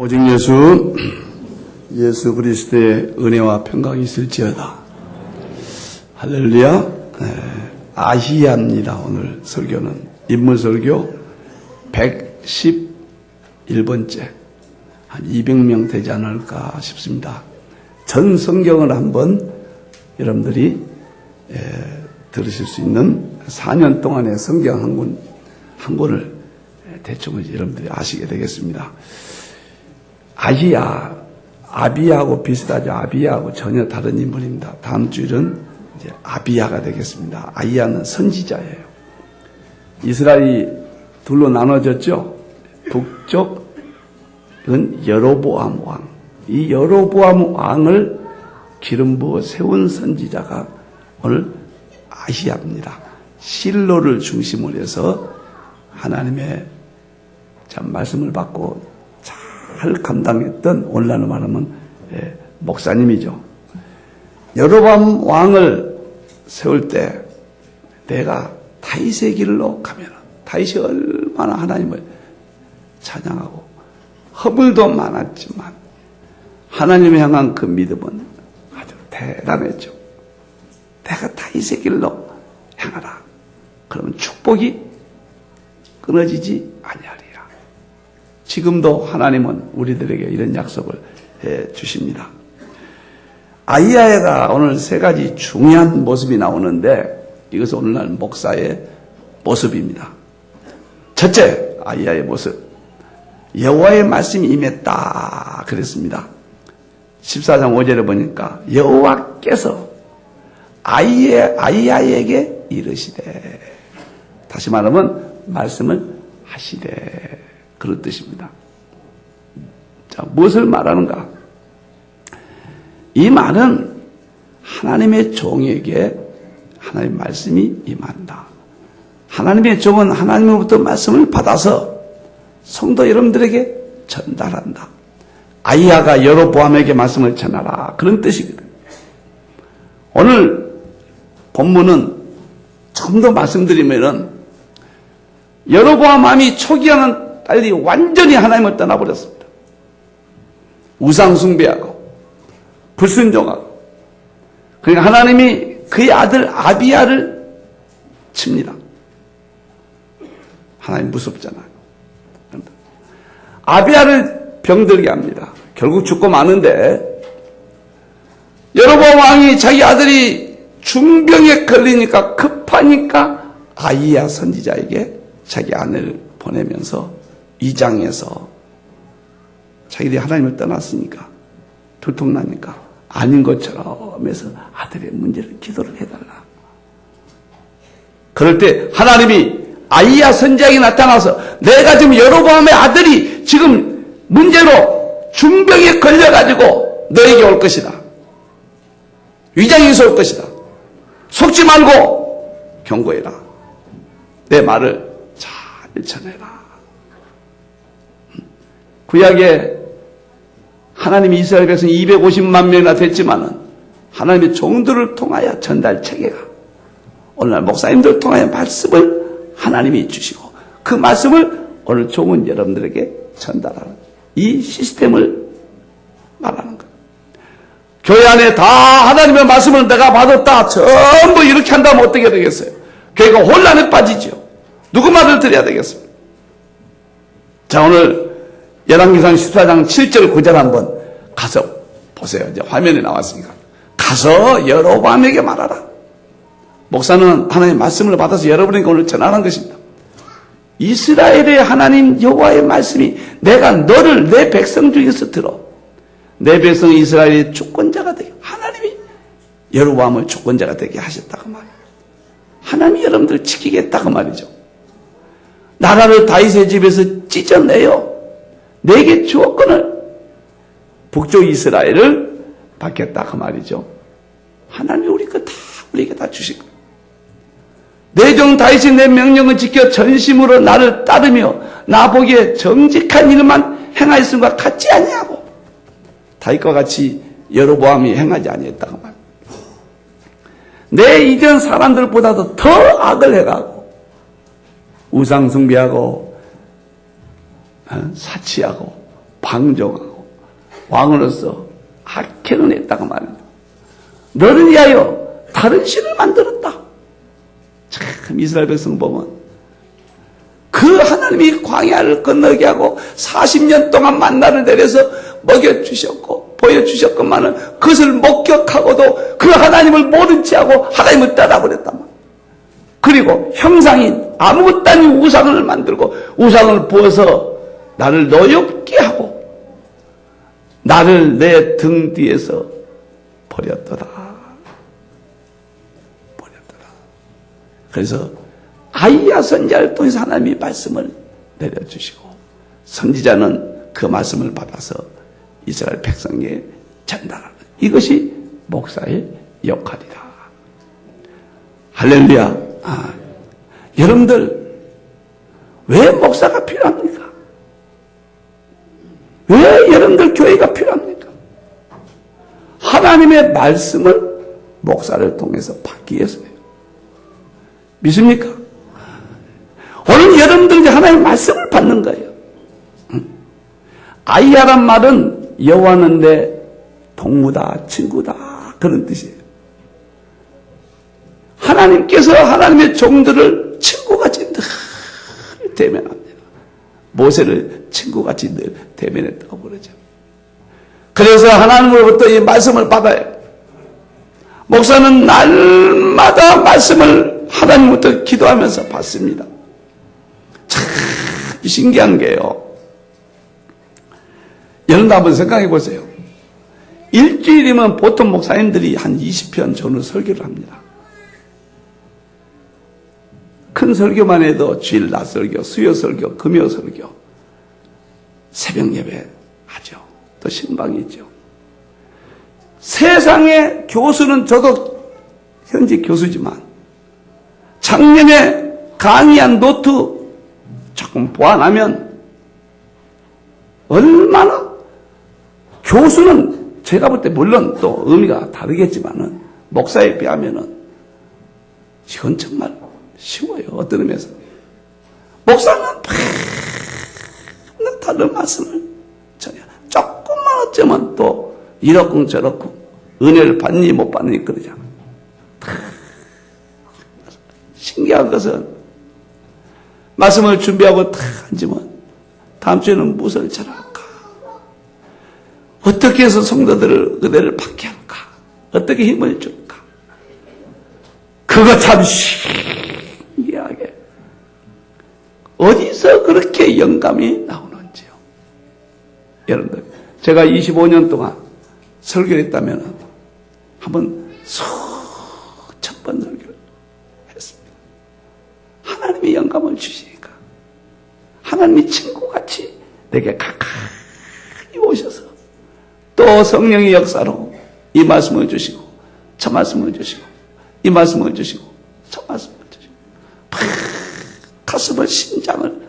오직 예수 그리스도의 은혜와 평강이 있을지어다. 할렐루야. 아히야입니다. 오늘 설교는 인물설교 111번째, 한 200명 되지 않을까 싶습니다. 전 성경을 한번 여러분들이 들으실 수 있는 4년 동안의 성경 한 권을 대충 여러분들이 아시게 되겠습니다. 아히야, 아비야하고 비슷하죠. 아비야하고 전혀 다른 인물입니다. 다음 주일은 이제 아비야가 되겠습니다. 아히야는 선지자예요. 이스라엘이 둘로 나눠졌죠. 북쪽은 여로보암 왕. 이 여로보암 왕을 기름 부어 세운 선지자가 오늘 아히야입니다. 실로를 중심으로 해서 하나님의 참 말씀을 받고 잘 감당했던, 오늘날로 말하면 목사님이죠. 여로보암 왕을 세울 때 내가 다윗의 길로 가면, 다윗이 얼마나 하나님을 찬양하고 허물도 많았지만 하나님을 향한 그 믿음은 아주 대단했죠. 내가 다윗의 길로 향하라. 그러면 축복이 끊어지지 아니하리라. 지금도 하나님은 우리들에게 이런 약속을 해 주십니다. 아히야가 오늘 세 가지 중요한 모습이 나오는데 이것은 오늘날 목사의 모습입니다. 첫째, 아히야의 모습. 여호와의 말씀이 임했다 그랬습니다. 14장 5절에 보니까 여호와께서 아히야에게 이르시되, 다시 말하면 말씀을 하시되, 그런 뜻입니다. 자, 무엇을 말하는가? 이 말은 하나님의 종에게 하나님의 말씀이 임한다. 하나님의 종은 하나님으로부터 말씀을 받아서 성도 여러분들에게 전달한다. 아히야가 여로보암에게 말씀을 전하라, 그런 뜻이거든. 오늘 본문은 좀 더 말씀드리면은 여로보암 왕이 초기와는 달리 완전히 하나님을 떠나버렸습니다. 우상 숭배하고 불순종하고. 그러니까 하나님이 그의 아들 아비야를 칩니다. 하나님 무섭잖아요. 아비야를 병들게 합니다. 결국 죽고 마는데, 여로보암 왕이 자기 아들이 중병에 걸리니까 급하니까 아히야 선지자에게 자기 아내를 보내면서 2장에서 자기들이 하나님을 떠났으니까 들통나니까 아닌 것처럼 해서 아들의 문제를 기도를 해달라. 그럴 때 하나님이 아히야 선지자에게 나타나서 내가 지금 여로보암의 아들이 지금 문제로 중병에 걸려가지고 너에게 올 것이다. 위장에서 올 것이다. 속지 말고 경고해라. 내 말을 잘 전해라. 구약에 하나님이 이스라엘 백성 250만 명이나 됐지만은 하나님의 종들을 통하여 전달 체계가, 오늘날 목사님들을 통하여 말씀을 하나님이 주시고 그 말씀을 오늘 종은 여러분들에게 전달하는 이 시스템을 말하는 거예요. 교회 안에 다 하나님의 말씀을 내가 받았다 전부 이렇게 한다면 어떻게 되겠어요? 교회가 혼란에 빠지죠. 누구 말을 들어야 되겠습니까? 자, 오늘 열왕기상 14장 7절 9절 한번 가서 보세요. 이제 화면에 나왔으니까. 가서 여로보암에게 말하라. 목사는 하나님의 말씀을 받아서 여러분에게 오늘 전하는 것입니다. 이스라엘의 하나님 여호와의 말씀이 내가 너를 내 백성 중에서 들어. 내 백성 이스라엘의 주권자가 되게, 하나님이 여로보암을 주권자가 되게 하셨다고 말이에요. 하나님이 여러분들을 지키겠다고 말이죠. 나라를 다윗의 집에서 찢어내요. 내게 주권을, 북쪽 이스라엘을 받겠다 그 말이죠. 하나님이 우리에게 다 주실 거예요. 내 종 다윗이 내 명령을 지켜 전심으로 나를 따르며 나 보기에 정직한 일만 행하였음과 같지 아니하고, 다윗과 같이 여로보암이 행하지 아니했다고 말이에요. 내 이전 사람들보다도 더 악을 해가고 우상 숭배하고 사치하고 방종하고 왕으로서 악행을 했다고 말이죠. 너를 위하여 다른 신을 만들었다. 참 이스라엘 백성 보면 그 하나님이 광야를 건너게 하고 40년 동안 만나를 내려서 먹여주셨고 보여주셨건만은 그것을 목격하고도 그 하나님을 모른 채하고 하나님을 따라버렸단 말이에요. 그리고 형상인 아무것도 아닌 우상을 만들고 우상을 부어서 나를 노엽게 하고 나를 내 등 뒤에서 버렸더라. 그래서 아이야 선지자를 통해서 하나님이 말씀을 내려주시고 선지자는 그 말씀을 받아서 이스라엘 백성에게 전달하는 이것이 목사의 역할이다. 할렐루야. 여러분들 왜 목사가 필요합니까? 왜 여러분들 교회가 필요합니까? 하나님의 말씀을 목사를 통해서 받기 위해서예요. 믿습니까? 오늘 여러분들이 하나님의 말씀을 받는 거예요. 아이야란 말은 여호와는 내 동무다, 친구다 그런 뜻이에요. 하나님께서 하나님의 종들을 친구같이 늘 대면합니다. 모세를 친구같이 늘 대면했다고 그러죠. 그래서 하나님으로부터 이 말씀을 받아요. 목사는 날마다 말씀을 하나님부터 기도하면서 받습니다. 참 신기한 게요. 여러분도 한번 생각해 보세요. 일주일이면 보통 목사님들이 한 20편 전후 설교를 합니다. 큰 설교만 해도 주일 낮 설교, 수요 설교, 금요 설교, 새벽 예배 하죠. 또 신방이 있죠. 세상의 교수는 저도 현직 교수지만 작년에 강의한 노트 조금 보완하면 얼마나 교수는 제가 볼 때 물론 또 의미가 다르겠지만은 목사에 비하면은 이건 정말 쉬워요. 어떤 의미에서 목사는 다른 말씀을 전혀 조금만 어쩌면 또 이렇고 저렇고 은혜를 받니 못 받니 그러잖아. 신기한 것은 말씀을 준비하고 다 앉으면 다음 주에는 무엇을 전할까? 어떻게 해서 성도들을 은혜를 받게 할까? 어떻게 힘을 줄까? 그거 참 신기하게 어디서 그렇게 영감이 나오는지요. 여러분들 제가 25년 동안 설교를 했다면 한번 수천 번 설교를 했습니다. 하나님이 영감을 주시니까 하나님이 친구같이 내게 가까이 오셔서 또 성령의 역사로 이 말씀을 주시고 저 말씀을 주시고 이 말씀을 주시고 저 말씀을 주시고 가슴을 심장을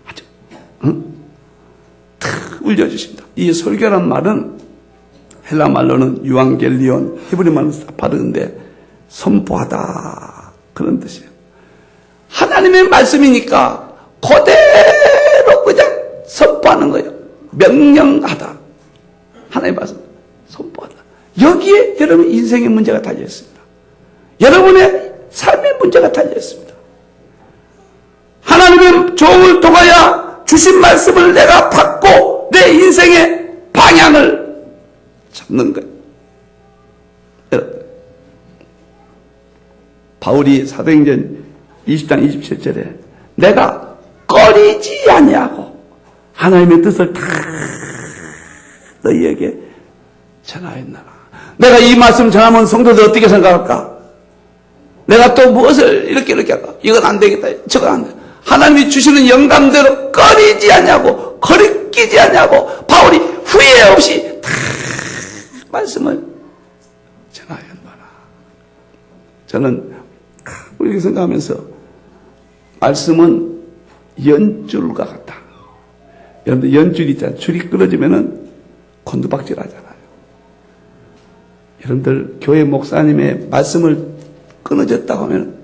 아주 탁 울려주십니다. 이 설교란 말은 헬라 말로는 유앙겔리온, 히브리 말로 바르는데 선포하다 그런 뜻이에요. 하나님의 말씀이니까 그대로 그냥 선포하는 거예요. 명령하다. 하나님의 말씀 선포하다. 여기에 여러분 인생의 문제가 달려 있습니다. 여러분의 삶의 문제가 달려 있습니다. 하나님의 종을 통하여 주신 말씀을 내가 받고 내 인생의 방향을 잡는 거예요. 여러분, 바울이 사도행전 20장 27절에 내가 꺼리지 아니하고 하나님의 뜻을 다 너희에게 전하였나라. 내가 이 말씀 전하면 성도들 어떻게 생각할까? 내가 또 무엇을 이렇게 할까? 이건 안 되겠다. 저건 안 돼. 하나님이 주시는 영감대로 꺼리지 않냐고 거리끼지 않냐고 바울이 후회 없이 다 말씀을 전하였노라. 저는 이렇게 생각하면서 말씀은 연줄과 같다. 여러분들 연줄이 있잖아요. 줄이 끊어지면은 곤두박질 하잖아요. 여러분들 교회 목사님의 말씀을 끊어졌다고 하면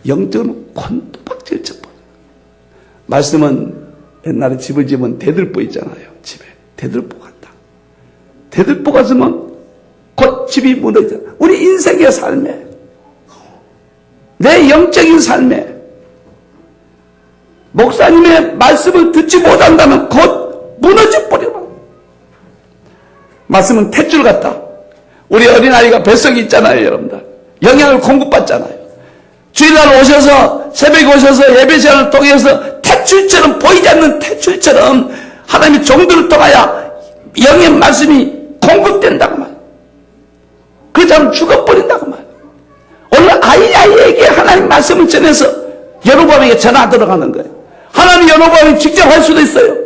영적으로 곤두박질 쳐버려요. 말씀은 옛날에 집을 지으면 대들보 있잖아요. 집에 대들보 같다. 대들보 같으면 곧 집이 무너져. 우리 인생의 삶에, 내 영적인 삶에 목사님의 말씀을 듣지 못한다면 곧 무너져 버려요. 말씀은 탯줄 같다. 우리 어린아이가 뱃속에 있잖아요, 여러분들. 영양을 공급받잖아요. 주일날 오셔서, 새벽에 오셔서 예배 시간을 통해서 탯줄처럼, 보이지 않는 탯줄처럼 하나님의 종들을 통하여 영의 말씀이 공급된다고 말이에요. 그 사람 죽어버린다고 말이에요. 오늘 아이에게 하나님 말씀을 전해서 여로보암에게 전화 들어가는 거예요. 하나님 여로보암이 직접 할 수도 있어요.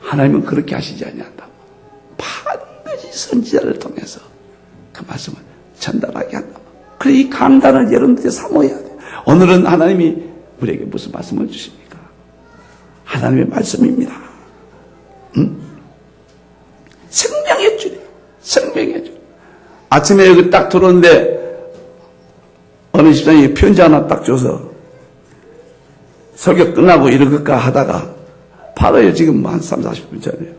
하나님은 그렇게 하시지 아니한다. 반드시 선지자를 통해서 그 말씀을 전달하게 한다. 그래, 이 감단을 여러분들이 사모해야 돼요. 오늘은 하나님이 우리에게 무슨 말씀을 주십니까? 하나님의 말씀입니다. 생명의 줄이에요. 생명의 줄. 아침에 여기 딱 들어오는데 어느 집사님이 편지 하나 딱 줘서 설교 끝나고 읽을까 하다가 바로요. 지금 한 3, 40분 전에요.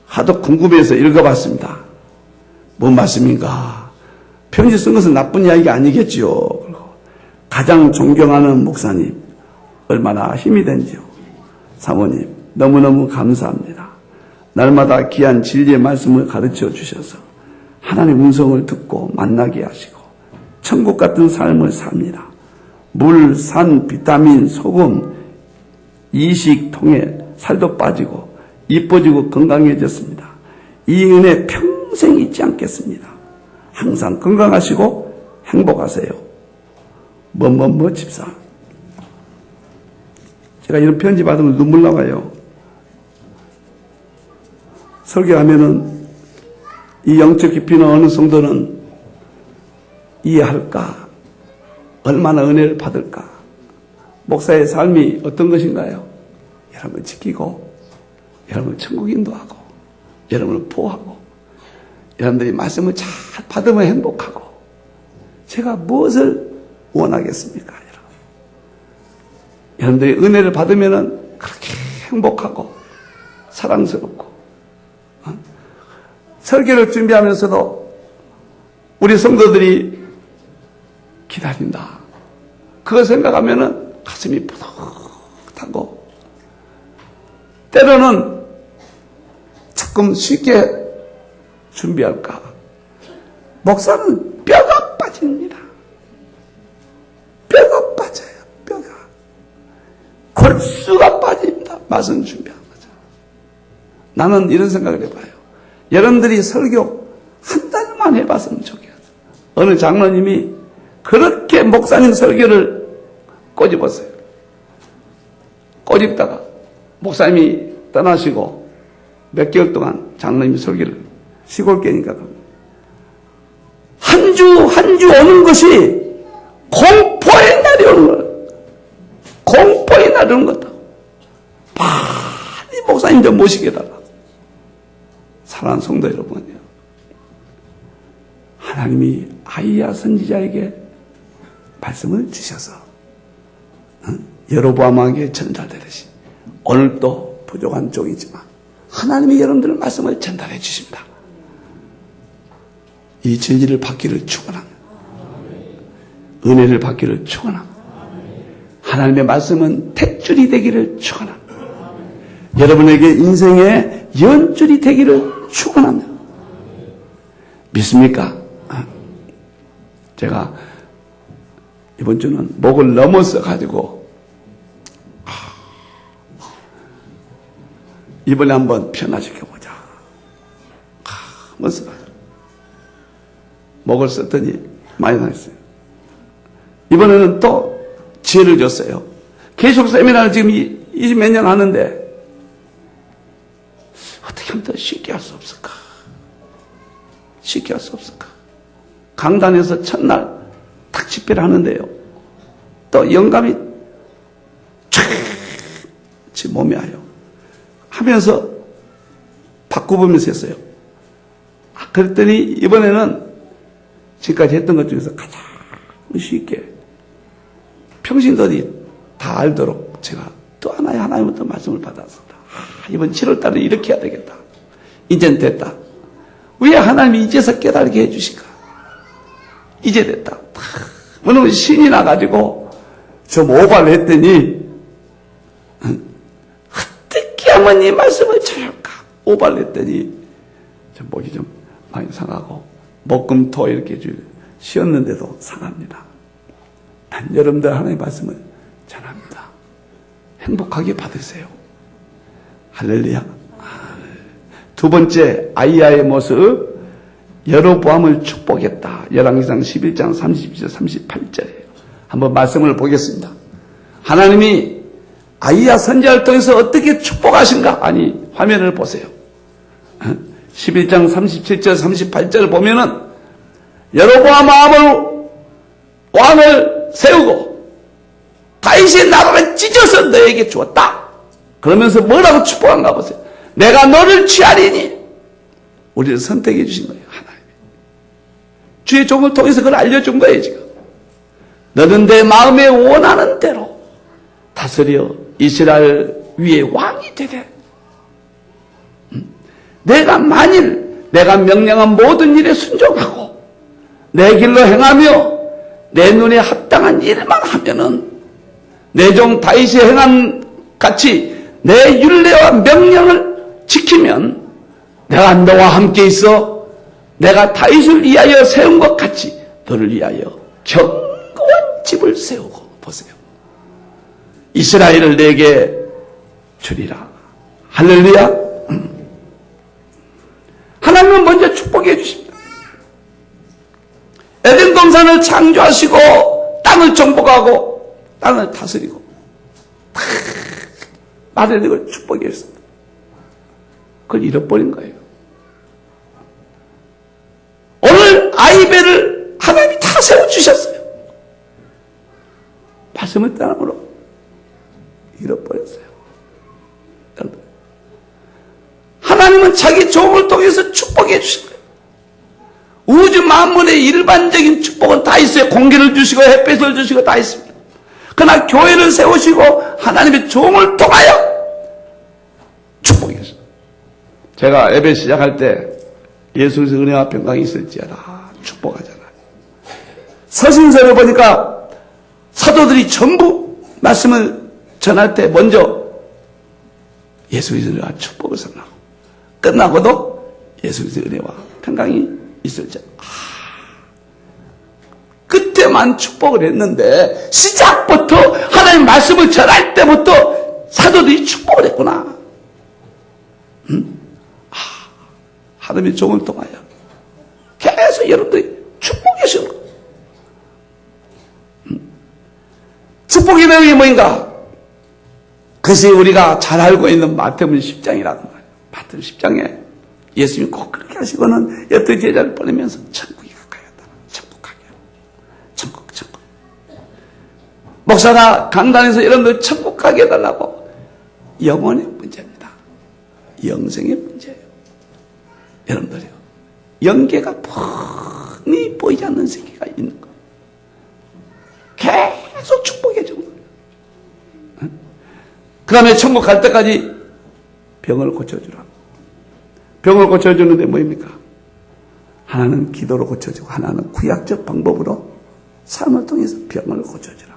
하도 궁금해서 읽어봤습니다. 뭔 말씀인가? 편지 쓴 것은 나쁜 이야기가 아니겠지요. 가장 존경하는 목사님, 얼마나 힘이 된지요. 사모님, 너무너무 감사합니다. 날마다 귀한 진리의 말씀을 가르쳐 주셔서 하나님의 음성을 듣고 만나게 하시고 천국 같은 삶을 삽니다. 물, 산, 비타민, 소금, 이식 통해 살도 빠지고 이뻐지고 건강해졌습니다. 이 은혜 평생 잊지 않겠습니다. 항상 건강하시고 행복하세요. 집사. 제가 이런 편지 받으면 눈물 나와요. 설교하면은 이 영적 깊이는 어느 정도는 이해할까? 얼마나 은혜를 받을까? 목사의 삶이 어떤 것인가요? 여러분을 지키고, 여러분을 천국 인도하고, 여러분을 보호하고, 여러분들이 말씀을 잘 받으면 행복하고, 제가 무엇을 원하겠습니까? 여러분들이 은혜를 받으면 그렇게 행복하고, 사랑스럽고, 설교를 준비하면서도 우리 성도들이 기다린다. 그거 생각하면 가슴이 뿌듯하고, 때로는 조금 쉽게 준비할까. 목사는 뼈가 빠집니다. 뼈가 빠져요. 뼈가. 골수가 빠집니다. 말씀 준비한 거죠. 나는 이런 생각을 해봐요. 여러분들이 설교 한 달만 해봤으면 좋겠어요. 어느 장로님이 그렇게 목사님 설교를 꼬집었어요. 꼬집다가 목사님이 떠나시고 몇 개월 동안 장로님이 설교를 시골 깨니까 한 주 오는 것이 공포의 날이 오는 거예요. 공포의 날이 오는 거다. 빨리 목사님 좀 모시게 해달라. 사랑하는 성도 여러분이요. 하나님이 아이야 선지자에게 말씀을 주셔서 여로보암에게 전달되듯이 오늘도 부족한 쪽이지만 하나님이 여러분들 말씀을 전달해 주십니다. 이 진리를 받기를 축원합니다. 은혜를 받기를 축원합니다. 하나님의 말씀은 탯줄이 되기를 축원합니다. 여러분에게 인생의 연줄이 되기를 축원합니다. 믿습니까? 제가 이번 주는 목을 넘어서 가지고 이번에 한번 변화시켜보자. 먼저 목을 썼더니 많이 나았어요. 이번에는 또 지혜를 줬어요. 계속 세미나를 지금 20몇 년 하는데 어떻게 하면 더 쉽게 할 수 없을까? 쉽게 할 수 없을까? 강단에서 첫날 탁 집회를 하는데요. 또 영감이 제 몸이 와요. 하면서 바꿔보면서 했어요. 그랬더니 이번에는 지금까지 했던 것 중에서 가장 쉽게 평신도들이 다 알도록 제가 또 하나의 하나님부터 말씀을 받았습니다. 이번 7월달에 이렇게 해야 되겠다. 이젠 됐다. 왜 하나님이 이제서 깨달게 해주실까? 이제 됐다. 어느 신이 나가지고 좀 오바를 했더니 어떻게 하면 이 말씀을 전할까? 오바를 했더니 좀 목이 좀 많이 상하고 목금토 이렇게 쉬었는데도 상합니다. 난 여러분들 하나님의 말씀을 전합니다. 행복하게 받으세요. 할렐루야. 두 번째, 아이야의 모습, 여로보암을 축복했다. 열왕기상 11장 37절 38절이에요. 한번 말씀을 보겠습니다. 하나님이 아이야 선지자를 통해서 어떻게 축복하신가? 아니, 화면을 보세요. 11장 37절 38절을 보면은 여로보암 왕을 세우고 다윗의 나라를 찢어서 너에게 주었다. 그러면서 뭐라고 축복한가 보세요. 내가 너를 취하리니. 우리를 선택해 주신 거예요. 하나님. 주의 종을 통해서 그걸 알려준 거예요. 지금. 너는 내 마음에 원하는 대로 다스려 이스라엘 위에 왕이 되되 내가 만일 내가 명령한 모든 일에 순종하고 내 길로 행하며 내 눈에 합당한 일만 하면은 내 종 다윗이 행한 같이 내 율례와 명령을 지키면 내가 너와 함께 있어 내가 다윗을 위하여 세운 것 같이 너를 위하여 견고한 집을 세우고. 보세요. 이스라엘을 내게 주리라. 할렐루야. 하나님은 먼저 축복해 주십니다. 에덴 동산을 창조하시고 땅을 정복하고 땅을 다스리고 마련된 걸 축복해 주셨습니다. 그걸 잃어버린 거예요. 오늘 아이벨을 하나님이 다 세워주셨어요. 말씀을 떠남으로 잃어버렸어요. 하나님은 자기 종을 통해서 축복해 주신 거예요. 우주 만물의 일반적인 축복은 다 있어요. 공기를 주시고 햇빛을 주시고 다 있습니다. 그러나 교회를 세우시고 하나님의 종을 통하여 축복해 주셨어요. 제가 예배 시작할 때 예수의 은혜와 평강이 있을지어다 축복하잖아요. 서신서를 보니까 사도들이 전부 말씀을 전할 때 먼저 예수의 은혜와 축복을 선하고 끝나고도 예수의 은혜와 평강이 있을지어다. 그때만 축복을 했는데 시작부터 하나님 말씀을 전할 때부터 사도들이 축복을 했구나. 하나님의 종을 통하여 계속 여러분들이 축복해 주시는 거예요. 축복의 내용이 뭐인가? 그것이 우리가 잘 알고 있는 마태복음 10장이라는 거예요. 마태복음 10장에 예수님이 꼭 그렇게 하시고는 여덟 제자를 보내면서 천국이 가까이 왔다. 천국 가게. 천국. 목사가 강단에서 여러분들 천국 가게 해달라고. 영혼의 문제입니다. 영생의 문제예요. 여러분들이요. 영계가 뻔히 보이지 않는 세계가 있는 거. 계속 축복해 주는 거예요. 그 다음에 천국 갈 때까지 병을 고쳐주라. 병을 고쳐주는데 뭐입니까? 하나는 기도로 고쳐주고 하나는 구약적 방법으로 삶을 통해서 병을 고쳐주라.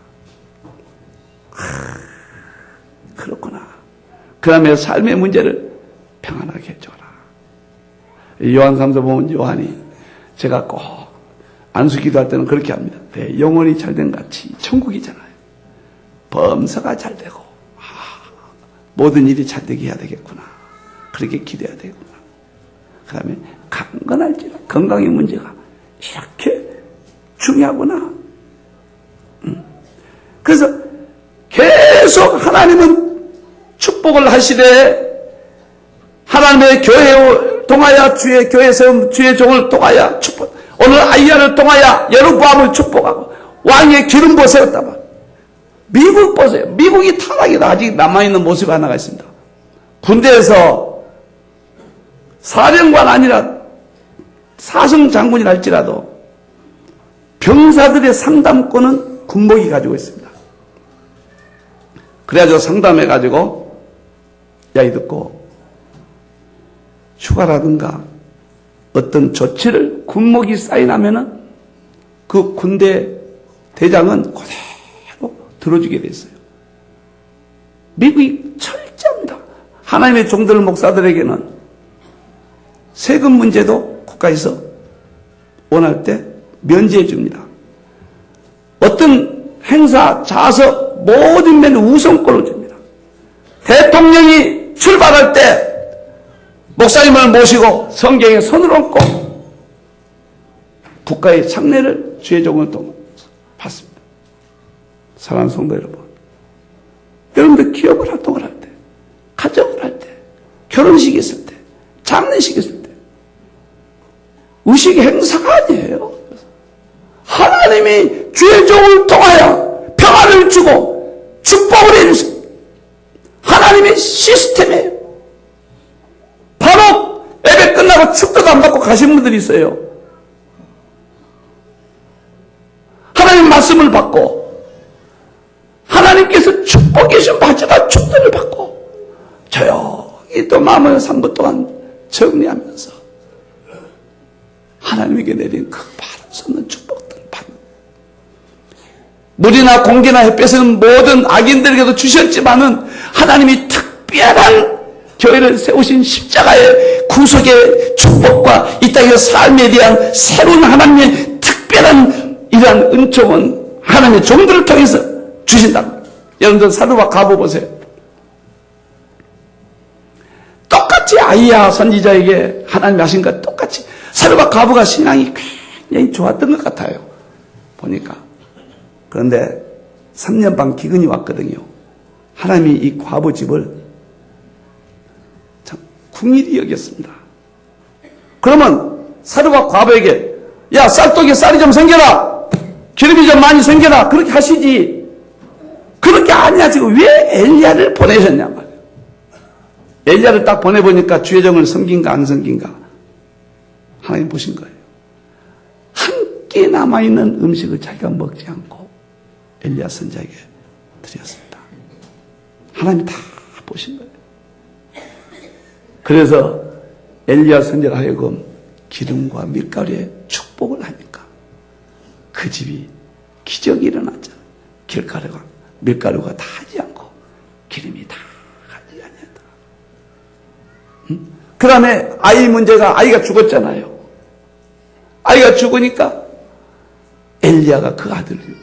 그렇구나. 그 다음에 삶의 문제를 평안하게 해줘라. 요한삼서 보면 요한이 제가 꼭 안수 기도할 때는 그렇게 합니다. 내 영혼이 잘된 같이 천국이잖아요. 범사가 잘 되고 모든 일이 잘 되게 해야 되겠구나. 그렇게 기도해야 되겠구나. 그 다음에 강건할지라. 건강의 문제가 이렇게 중요하구나. 그래서 계속 하나님은 축복을 하시되 하나님의 교회를 통하여 주의 교회 세운 주의 종을 통하여 축복. 오늘 아이야를 통하여 여로보암을 축복하고 왕의 기름부어 세웠다 봐. 미국 보세요. 미국이 타락이다. 아직 남아있는 모습이 하나가 있습니다. 군대에서 사령관 아니라 사성 장군이라 할지라도 병사들의 상담권은 군복이 가지고 있습니다. 그래가지고 상담해가지고 이야기 듣고 휴가라든가 어떤 조치를 군목이 사인하면은 그 군대 대장은 그대로 들어주게 됐어요. 미국이 철저합니다. 하나님의 종들 목사들에게는 세금 문제도 국가에서 원할 때 면제해 줍니다. 어떤 행사, 좌석 모든 면에 우선권을 줍니다. 대통령이 출발할 때 목사님을 모시고 성경에 손을 얹고 국가의 상례를 주의 종을 통해 받습니다. 사랑하는 성도 여러분, 여러분들 기업을 활동을 할 때, 가정을 할 때, 결혼식 있을 때, 장례식 있을 때 의식 행사가 아니에요. 하나님이 주의 종을 통하여 평안을 주고 축복을 해주세요. 하나님의 시스템이에요. 바로 예배 끝나고 축도도 안 받고 가신 분들이 있어요. 하나님 말씀을 받고 하나님께서 축복해 주신 마지막 축도를 받고 조용히 또 마음을 3분 동안 정리하면서 하나님에게 내린 그 바로 솟는 축복들을 받는, 물이나 공기나 햇볕은 모든 악인들에게도 주셨지만은 하나님이 특별한 교회를 세우신 십자가의 구속의 축복과 이 땅의 삶에 대한 새로운 하나님의 특별한 이러한 은총은 하나님의 종들을 통해서 주신다. 여러분들 사도바 가보 보세요. 똑같이 아이야 선지자에게 하나님이 하신 것 똑같이 사도바 가부가 신앙이 굉장히 좋았던 것 같아요. 보니까. 그런데 3년 반 기근이 왔거든요. 하나님이 이 과부 집을 참 궁일이 여겼습니다. 그러면 사도바 과부에게 야 쌀떡에 쌀이 좀 생겨라, 기름이 좀 많이 생겨라, 그렇게 하시지. 그렇게 안 하시고 왜 엘리야를 보내셨냐 말이에요. 엘리야를 딱 보내보니까 주의 종을 섬긴가 안 섬긴가 하나님 보신 거예요. 한 끼 남아있는 음식을 자기가 먹지 않고 엘리야 선지자에게 드렸습니다. 하나님이 다 보신 거예요. 그래서 엘리야 선지자를 하여금 기름과 밀가루에 축복을 하니까 그 집이 기적이 일어났잖아요. 밀가루가 다 하지 않고 기름이 다 하지 않았다. 그 다음에 아이 문제가, 아이가 죽었잖아요. 아이가 죽으니까 엘리야가 그 아들을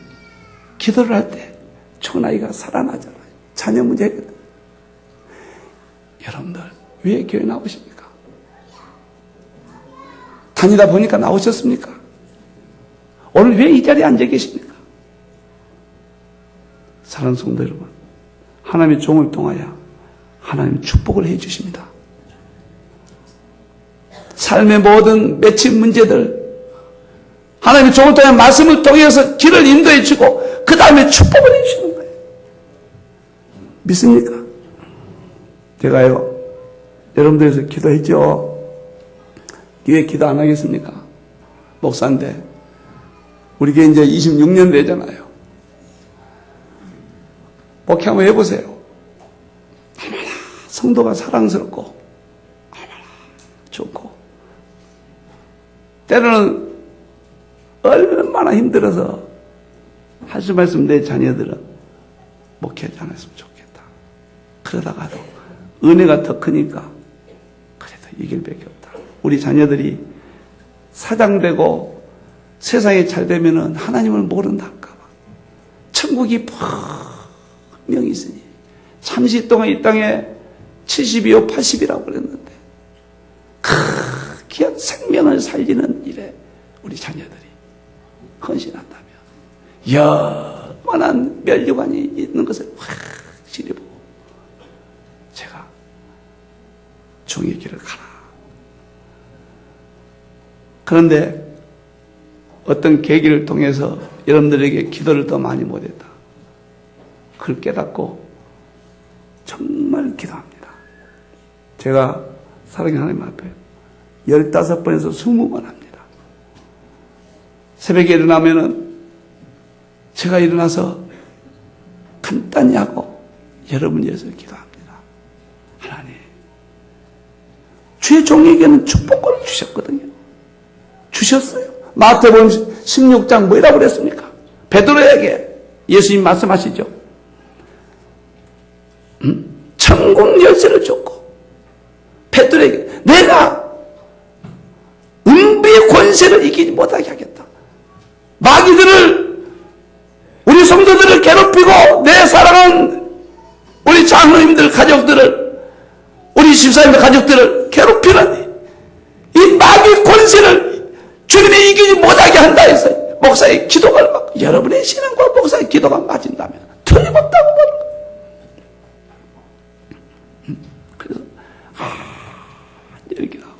기도를 할 때 좋은 아이가 살아나잖아요. 자녀 문제거든. 여러분들 왜 교회 나오십니까? 다니다 보니까 나오셨습니까? 오늘 왜 이 자리에 앉아 계십니까? 사랑하는 성도 여러분, 하나님의 종을 통하여 하나님 축복을 해 주십니다. 삶의 모든 맺힌 문제들 하나님의 종을 통해 말씀을 통해서 길을 인도해 주고 그 다음에 축복을 해 주시는 거예요. 믿습니까? 제가요 여러분들에서 기도했죠. 왜 기도 안 하겠습니까? 목사인데 우리 교회 이제 26년 되잖아요. 목회 한번 해보세요. 얼마나 성도가 사랑스럽고 얼마나 좋고 때로는 얼마나 힘들어서 하실 말씀 내 자녀들은 목회하지 않았으면 좋겠다. 그러다가도 은혜가 더 크니까 그래도 이길 밖에 없다. 우리 자녀들이 사장되고 세상에 잘 되면은 하나님을 모른다 할까봐 천국이 분명히 있으니 잠시 동안 이 땅에 70이요 80이라고 그랬는데 그 귀한 생명을 살리는 일에 우리 자녀들이 헌신한다면 영원한 멸류관이 있는 것을 확실히 보고 제가 종의 길을 가라. 그런데 어떤 계기를 통해서 여러분들에게 기도를 더 많이 못했다. 그걸 깨닫고 정말 기도합니다. 제가 사랑의 하나님 앞에 15번에서 20번 합니다. 새벽에 일어나면은 제가 일어나서 간단히 하고 여러분 위해서 기도합니다. 하나님, 주의 종에게는 축복을 주셨거든요. 주셨어요. 마태복음 16장 뭐라고 그랬습니까? 베드로에게 예수님 말씀하시죠. 천국 열쇠를 줬고 베드로에게 내가 음부의 권세를 이기지 못하게 하겠다. 마귀들을, 우리 성도들을 괴롭히고 내 사랑하는 우리 장로님들 가족들을, 우리 집사님들 가족들을 괴롭히는 이 마귀 권세를 주님이 이기지 못하게 한다 해서 목사의 기도가 맞고, 여러분의 신앙과 목사의 기도가 맞은다면 틀림없다고 보는 거예요. 그래서 이렇게 하고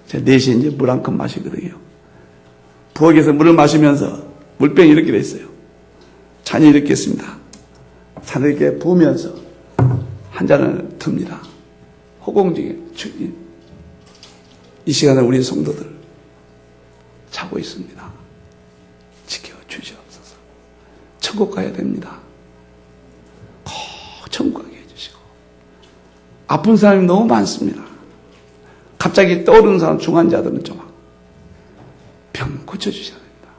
제가 4시에 이제 물 한 컵 마시거든요. 부엌에서 물을 마시면서 물병이 이렇게 돼 있어요. 잔이 이렇게 있습니다. 잔을 이렇게 부으면서 한 잔을 듭니다. 허공중에 주님, 이 시간에 우리 성도들 자고 있습니다. 지켜주시옵소서. 천국 가야 됩니다. 꼭 천국 가게 해주시고. 아픈 사람이 너무 많습니다. 갑자기 떠오르는 사람, 중환자들은 좀 병 고쳐주셔야 됩니다.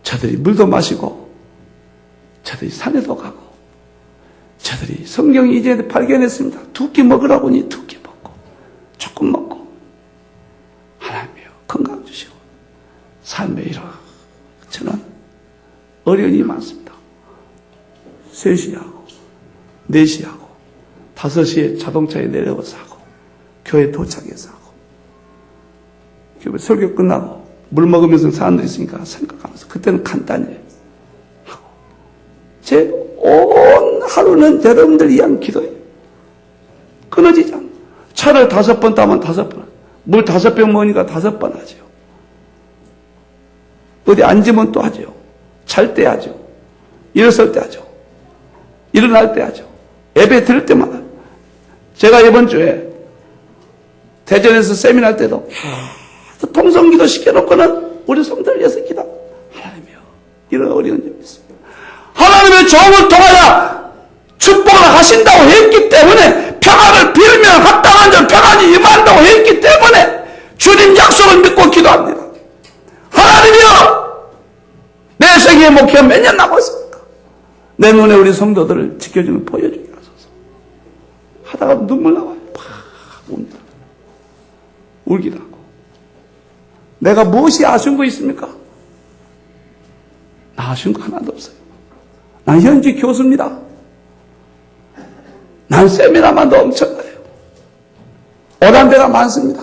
저들이 물도 마시고, 저들이 산에도 가고, 저들이 성경이 이제 발견했습니다. 2끼 먹으라고 하니 2끼 먹고, 조금 먹고, 하나님이여 건강 주시고, 삶에 이렇게 저는 어려움이 많습니다. 3시 하고, 4시 하고, 5시에 자동차에 내려와서 하고, 교회 도착해서 하고, 교회 설교 끝나고, 물 먹으면서 사람들이 있으니까 생각하면서, 그때는 간단히 하고, 제 온 하루는 여러분들 위한 기도예요. 끊어지지 않아요. 차를 5번 타면 5번, 물 5병 먹으니까 5번 하죠. 어디 앉으면 또 하죠. 잘 때 하죠. 일어설 때 하죠. 일어날 때 하죠. 예배 들을 때마다. 제가 이번 주에 대전에서 세미나 할 때도 통성기도 시켜놓고는 우리 성도를 위해서 기도. 하나님이여, 이런 어려운 점이 있습니다. 하나님의 종을 통하여 축복을 하신다고 했기 때문에, 평안을 빌면 합당한 자 평안이 임한다고 했기 때문에 주님 약속을 믿고 기도합니다. 하나님이여, 내 생애의 목표 몇 년 남았습니까? 내 눈에 우리 성도들을 지켜주는 보여주게 하소서. 하다가 눈물 나와요. 팍 웁니다. 울기도 하고. 내가 무엇이 아쉬운 거 있습니까? 나 아쉬운 거 하나도 없어요. 난 현직 교수입니다. 난 세미나만도 엄청나요. 오란 데가 많습니다.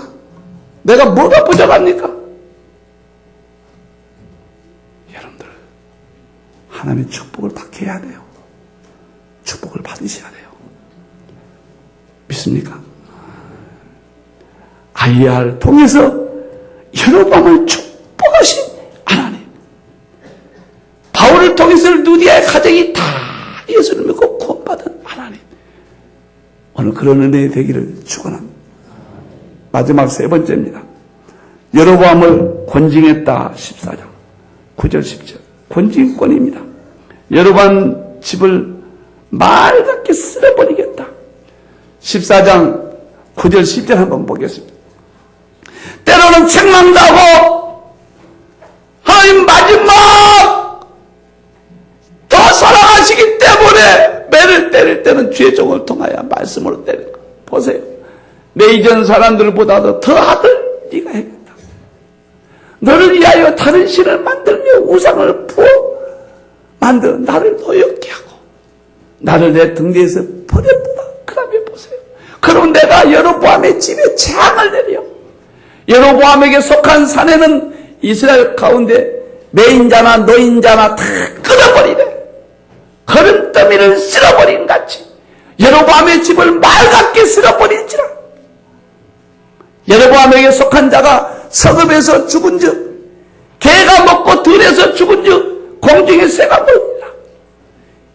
내가 뭐가 부족합니까? 여러분들, 하나님의 축복을 받게 해야 돼요. 축복을 받으셔야 돼요. 믿습니까? IR 통해서 여러분을 축복하신 하나님, 바울을 통해서 누디아의 가정이 다 예수를 믿고 구원받은 하나님, 오늘 그런 은혜의 되기를 축원합니다. 마지막 3번째입니다. 여로보암을 권징했다. 14장 9절 10절 권징권입니다. 여로보암 집을 말같게 쓸어버리겠다. 14장 9절 10절 한번 보겠습니다. 때로는 책망도 하고, 하나님 마지막 더 사랑하시기 때문에 매를 때릴 때는 주의 종을 통하여 말씀으로 때리는 거. 보세요. 내 이전 사람들보다도 더 아들 네가 해겠다. 너를 위하여 다른 신을 만들며 우상을 부어 만들어 나를 노엽게 하고 나를 내 등 뒤에서 버렸다. 그 다음에 보세요. 그럼 내가 여로보암의 집에 재앙을 내려. 여로보암에게 속한 사내는 이스라엘 가운데 매인자나 노인자나 다 끊어버리네. 거름더미를 쓸어버린 같이 여로보암의 집을 말같게 쓸어버릴지라. 여로보암에게 속한 자가 성읍에서 죽은 즉 개가 먹고 들에서 죽은 즉 공중에 새가 보이니라.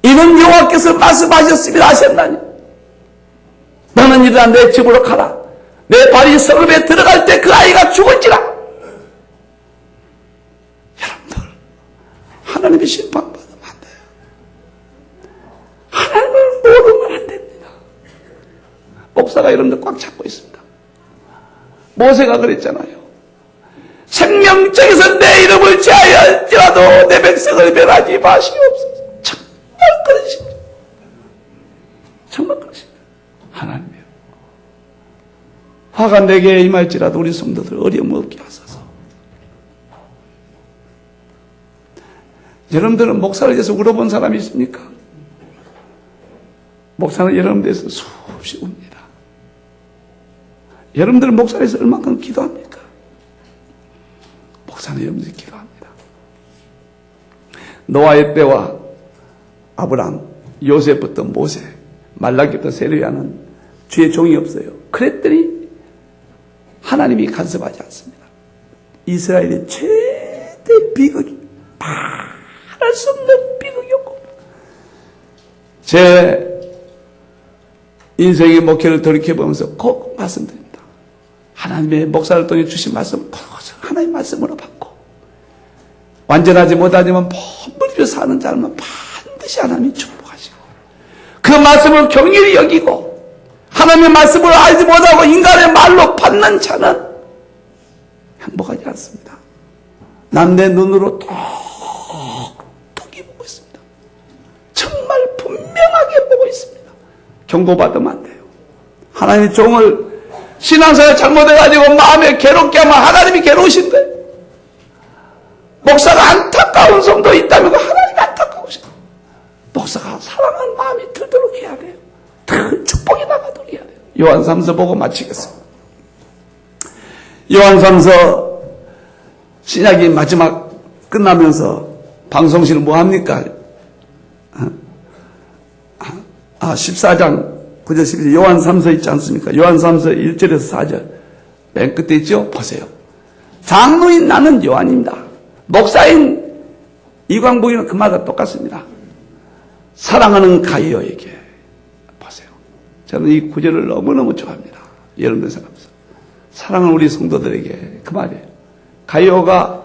이는 여호와께서 말씀하셨음이라 하셨나니 너는 일어나 내 집으로 가라. 내 발이 성읍에 들어갈 때 그 아이가 죽을지라. 여러분들, 하나님의 심판받으면 안 돼요. 하나님을 모르면 안 됩니다. 목사가 여러분들 꽉 잡고 있습니다. 모세가 그랬잖아요. 생명책에서 내 이름을 제하여할지라도 내 백성을 멸하지 마시옵소서. 정말 그러십니다. 정말 그러십니다. 하나님이요. 화가 내게 임할지라도 우리 성도들 어려움 없게 하소서. 여러분들은 목사를 위해서 울어본 사람이 있습니까? 목사는 여러분에 대해서 수없이 웁니다. 여러분들은 목사를 위해서 얼마큼 기도합니까? 목사는 여러분들이 기도합니다. 노아의 때와 아브람, 요셉부터 모세, 말라기부터 세례요한은 주의 종이 없어요. 그랬더니 하나님이 간섭하지 않습니다. 이스라엘의 최대 비극이 말할 수 없는 비극이었고, 제 인생의 목회를 돌이켜보면서 꼭 말씀드립니다. 하나님의 목사를 통해 주신 말씀 꼭 하나님의 말씀으로 받고, 완전하지 못하지만 몸부림쳐 사는 자는 반드시 하나님이 축복하시고, 그 말씀을 경휼히 여기고 하나님의 말씀을 알지 못하고 인간의 말로 받는 자는 행복하지 않습니다. 난 내 눈으로 똑똑히 보고 있습니다. 정말 분명하게 보고 있습니다. 경고받으면 안 돼요. 하나님의 종을 신앙생활 잘못해가지고 마음에 괴롭게 하면 하나님이 괴로우신데, 목사가 안타까운 성도 있다면 하나님이 안타까우시고, 목사가 사랑하는 마음이 들도록 해야 돼요. 그 축복이 나가도록 해야 돼요. 요한 3서 보고 마치겠습니다. 요한 3서 신약이 마지막 끝나면서 방송실은 뭐합니까? 14장 9절 11절 요한 3서 있지 않습니까? 요한 3서 1절에서 4절 맨 끝에 있죠? 보세요. 장로인 나는 요한입니다. 목사인 이광복이는 그 말과 똑같습니다. 사랑하는 가이오에게, 보세요. 저는 이 구절을 너무너무 좋아합니다. 여러분들 생각하면서 사랑하는 우리 성도들에게 그 말이에요. 가이오가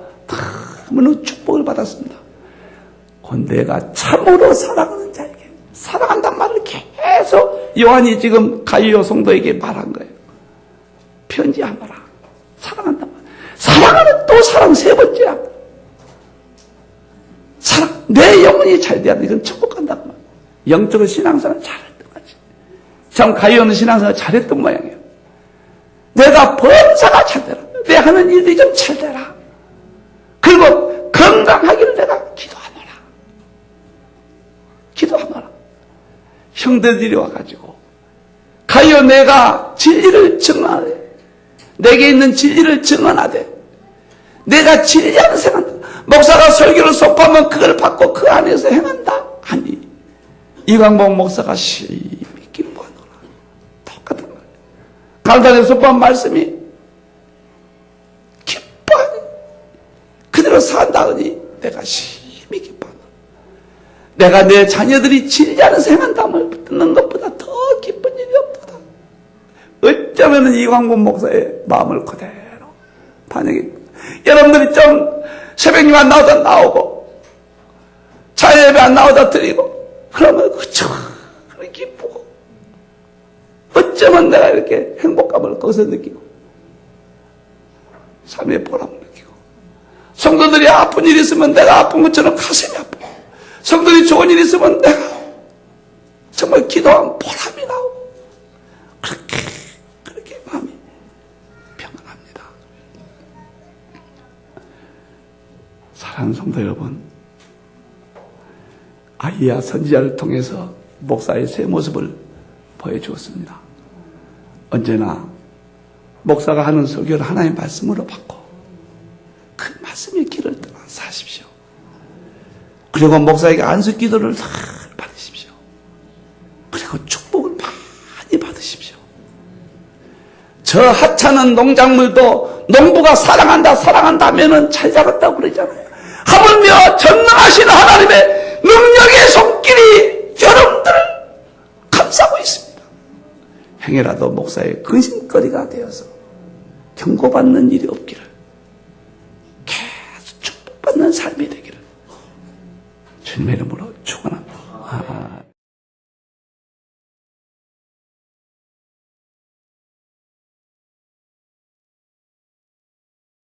너무너무 축복을 받았습니다. 곧 내가 참으로 사랑하는 자에게, 사랑한다는 말을 계속 요한이 지금 가이오 성도에게 말한 거예요. 편지하노라. 사랑한다는 말. 사랑하는 또 사랑 세 번째야. 사랑, 내 영혼이 잘 돼야 돼. 이건 천국 간다고 말. 영적으로 신앙생활 잘했던 거지. 참 가이오는 신앙생활 잘했던 모양이에요. 내가 범사가 잘 되라. 내 하는 일들이 좀 잘 되라. 그리고 건강하기를 내가 기도하노라. 기도하노라. 형제들이 와가지고 가이오 내가 진리를 증언하되, 내게 있는 진리를 증언하되, 내가 진리하는 생각한다. 목사가 설교를 선포하면 그걸 받고 그 안에서 행한다. 아니, 이광복 목사가 심히 기뻐하노라. 똑같은 거예요. 강단에 선포한 말씀이 기뻐하니 그대로 산다더니 내가 심히 기뻐하노라. 내가 내 자녀들이 진리하는 생한담을 듣는 것보다 더 기쁜 일이 없도다. 어쩌면 이광복 목사의 마음을 그대로 반영해. 여러분들이 좀 새벽 예배 안 나오다 나오고, 자녀 예배 안 나오다 드리고, 그러면 그렇게 기쁘고, 어쩌면 내가 이렇게 행복감을 거기서 느끼고, 삶의 보람을 느끼고, 성도들이 아픈 일이 있으면 내가 아픈 것처럼 가슴이 아프고, 성도들이 좋은 일이 있으면 내가 정말 기도한 보람이 나오고, 그렇게 마음이 평안합니다. 사랑하는 성도 여러분, 아이야 선지자를 통해서 목사의 새 모습을 보여주었습니다. 언제나 목사가 하는 설교를 하나님의 말씀으로 받고 그 말씀의 길을 따라 사십시오. 그리고 목사에게 안수 기도를 잘 받으십시오. 그리고 축복을 많이 받으십시오. 저 하찮은 농작물도 농부가 사랑한다 하면은 잘 자란다고 그러잖아요. 하물며 전능하신 하나님의 능력의 손길이 여러분들을 감싸고 있습니다. 행여라도 목사의 근심거리가 되어서 경고받는 일이 없기를, 계속 축복받는 삶이 되기를 주님의 이름으로 축원합니다.